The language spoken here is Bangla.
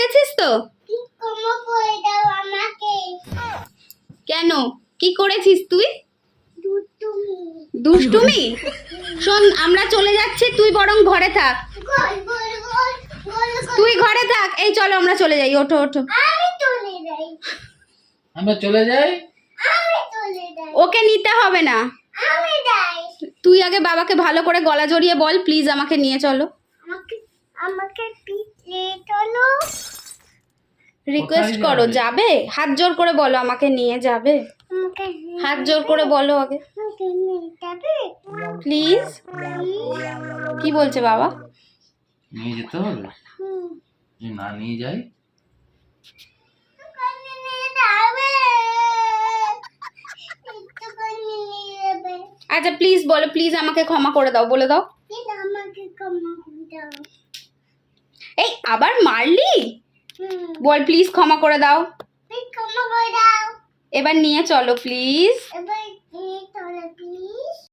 গেছিস তো? ক্ষমা করে দাও আমাকে। কেন, কি করেছিস তুই? দুষ্টুমি। দুষ্টুমি? শোন, আমরা চলে যাচ্ছি, তুই বরং ঘরে থাক। গোল গোল গোল গোল গোল। তুই ঘরে থাক। এই চলো আমরা চলে যাই, ওঠো ওঠো। আমি চলে যাই। আমরা চলে যাই। আমি চলে যাই। ওকে নিতে হবে না, আমি যাই। তুই আগে বাবাকে ভালো করে গলা জড়িয়ে বল, প্লিজ আমাকে নিয়ে চলো। আমাকে আমাকে পিছলে চলো। রিকোয়েস্ট কোথায় করো, যাবে? যাবে? হাত জোর করে বলো আমাকে নিয়ে যাবে। আমাকে হাত জোর করে বলো আগে, আমাকে নিয়ে যাবে? প্লিজ। কি বলছে বাবা? নিয়ে যেতে হবে। হুম। যদি না নিয়ে যাই, একটুখানি নিয়ে যাবে। একটুখানি নিয়ে যাবে। আচ্ছা প্লিজ বলো, প্লিজ আমাকে ক্ষমা করে দাও, বলে দাও। প্লিজ আমাকে ক্ষমা করে দাও। এই আবার মারলি? হুম। বল প্লিজ ক্ষমা করে দাও। প্লিজ ক্ষমা করে দাও। এবার নিয়ে চলো প্লিজ। এবার